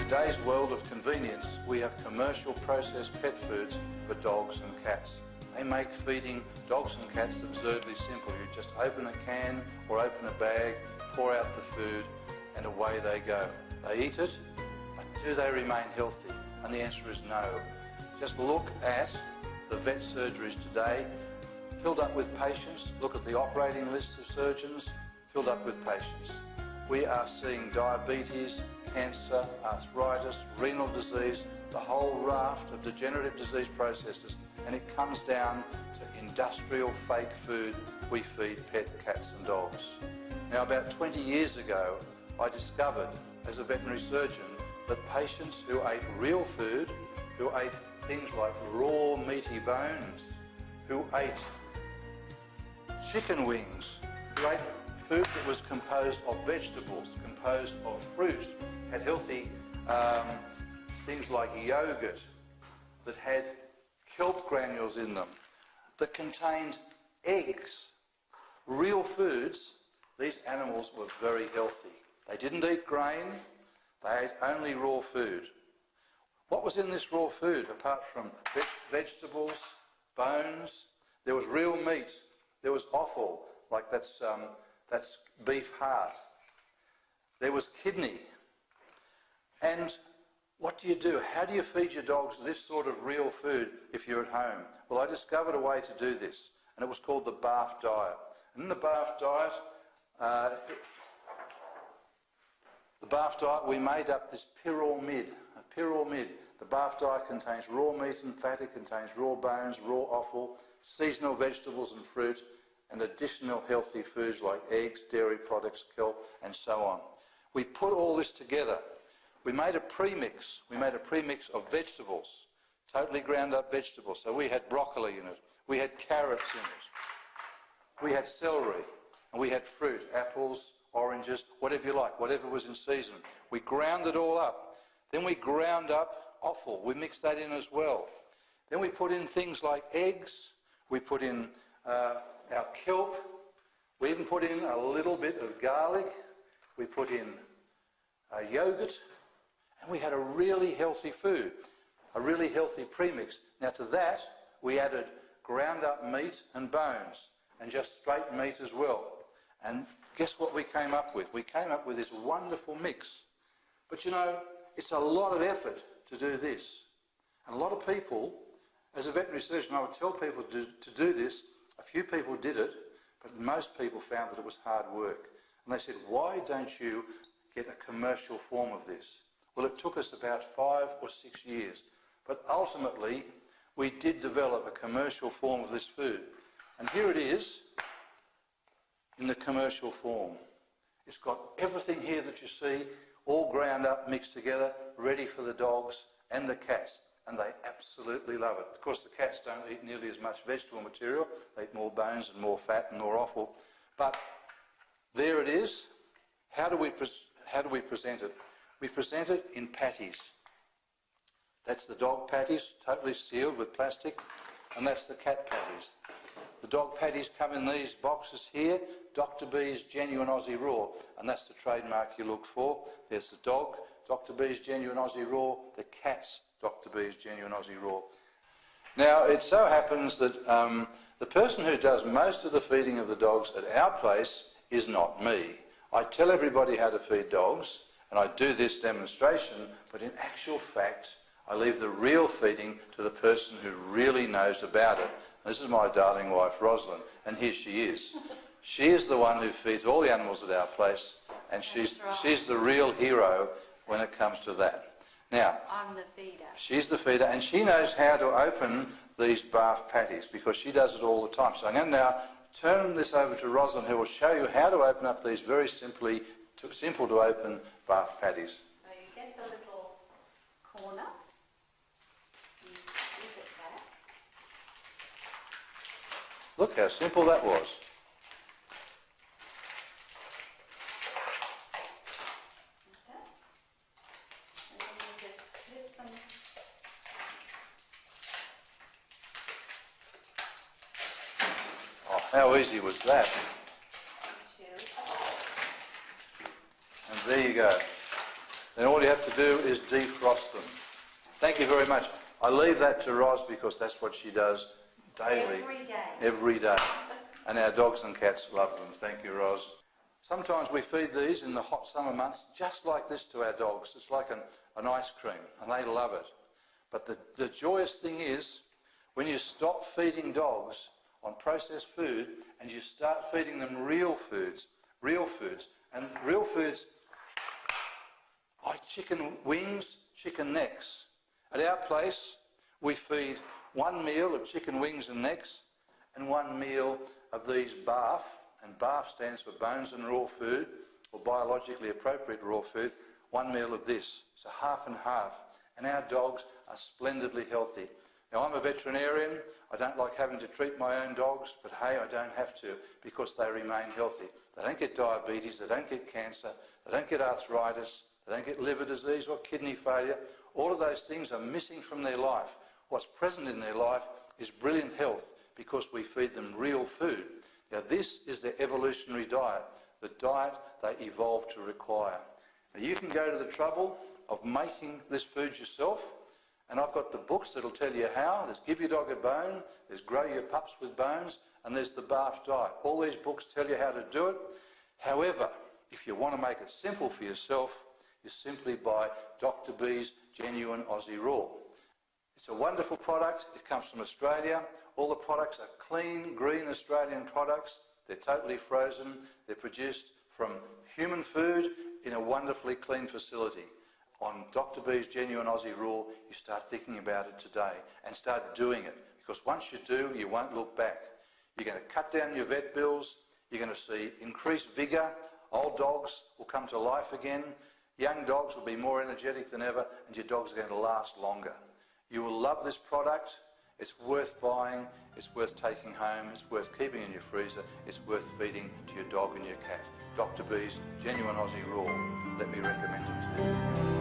today's world of convenience, we have commercial processed pet foods for dogs and cats. They make feeding dogs and cats absurdly simple. You just open a can or open a bag, pour out the food, and away they go. They eat it, but do they remain healthy? And the answer is no. Just look at the vet surgeries today, filled up with patients. Look at the operating list of surgeons, filled up with patients. We are seeing diabetes, cancer, arthritis, renal disease, the whole raft of degenerative disease processes, and it comes down to industrial fake food we feed pet cats and dogs. Now, about 20 years ago, I discovered as a veterinary surgeon that patients who ate real food, who ate things like raw meaty bones, who ate chicken wings, who ate food that was composed of vegetables, composed of fruit, had healthy things like yogurt that had kelp granules in them, that contained eggs, real foods. These animals were very healthy. They didn't eat grain, they ate only raw food. What was in this raw food apart from vegetables, bones? There was real meat, there was offal, like that's beef heart. There was kidney. And what do you do? How do you feed your dogs this sort of real food if you're at home? Well, I discovered a way to do this, and it was called the BARF diet. And in the BARF diet, we made up this pyramid. A pyramid. The BARF diet contains raw meat and fat, it contains raw bones, raw offal, seasonal vegetables and fruit, and additional healthy foods like eggs, dairy products, kelp, and so on. We put all this together. We made a premix. We made a premix of vegetables, totally ground up vegetables. So we had broccoli in it, we had carrots in it, we had celery, and we had fruit, apples, oranges, whatever you like, whatever was in season. We ground it all up. Then we ground up offal. We mixed that in as well. Then we put in things like eggs. We put in our kelp. We even put in a little bit of garlic. We put in yogurt. And we had a really healthy food, a really healthy premix. Now to that, we added ground up meat and bones, and just straight meat as well. And guess what we came up with? We came up with this wonderful mix. But you know, it's a lot of effort to do this. And a lot of people, as a veterinary surgeon, I would tell people to do this. A few people did it, but most people found that it was hard work. And they said, why don't you get a commercial form of this? Well, it took us about 5 or 6 years. But ultimately, we did develop a commercial form of this food. And here it is in the commercial form. It's got everything here that you see, all ground up, mixed together, ready for the dogs and the cats. And they absolutely love it. Of course, the cats don't eat nearly as much vegetable material. They eat more bones and more fat and more offal. But there it is. How do we present it? We present it in patties. That's the dog patties, totally sealed with plastic, and that's the cat patties. The dog patties come in these boxes here, Dr.B's Genuine Aussie Raw, and that's the trademark you look for. There's the dog, Dr.B's Genuine Aussie Raw, the cat's Dr.B's Genuine Aussie Raw. Now, it so happens that the person who does most of the feeding of the dogs at our place is not me. I tell everybody how to feed dogs, and I do this demonstration, but in actual fact, I leave the real feeding to the person who really knows about it. This is my darling wife, Rosalind, and here she is. She is the one who feeds all the animals at our place, and she's the real hero when it comes to that. Now, I'm the feeder. She's the feeder, and she knows how to open these BARF patties because she does it all the time. So I'm going to now turn this over to Rosalind, who will show you how to open up these very simple to open BARF patties. So you get the little corner, you flip it back. Look how simple that was. Okay. And then you just flip them. Oh, how easy was that? And there you go. Then all you have to do is defrost them. Thank you very much. I leave that to Roz because that's what she does daily. Every day. Every day. And our dogs and cats love them. Thank you, Roz. Sometimes we feed these in the hot summer months just like this to our dogs. It's like an ice cream, and they love it. But the joyous thing is, when you stop feeding dogs on processed food and you start feeding them real foods, and real foods like chicken wings, chicken necks. At our place, we feed one meal of chicken wings and necks and one meal of these BARF, and BARF stands for bones and raw food, or biologically appropriate raw food, one meal of this. So half and half. And our dogs are splendidly healthy. Now, I'm a veterinarian. I don't like having to treat my own dogs, but hey, I don't have to because they remain healthy. They don't get diabetes, they don't get cancer, they don't get arthritis, they don't get liver disease or kidney failure. All of those things are missing from their life. What's present in their life is brilliant health because we feed them real food. Now, this is their evolutionary diet, the diet they evolved to require. Now, you can go to the trouble of making this food yourself, and I've got the books that'll tell you how. There's Give Your Dog a Bone, there's Grow Your Pups with Bones, and there's the BARF diet. All these books tell you how to do it. However, if you want to make it simple for yourself, you simply buy Dr. B's Genuine Aussie Raw. It's a wonderful product. It comes from Australia. All the products are clean, green Australian products. They're totally frozen. They're produced from human food in a wonderfully clean facility. On Dr. B's Genuine Aussie Raw, you start thinking about it today and start doing it. Because once you do, you won't look back. You're going to cut down your vet bills. You're going to see increased vigour. Old dogs will come to life again. Young dogs will be more energetic than ever, and your dogs are going to last longer. You will love this product. It's worth buying. It's worth taking home. It's worth keeping in your freezer. It's worth feeding to your dog and your cat. Dr. B's Genuine Aussie Raw. Let me recommend it to you.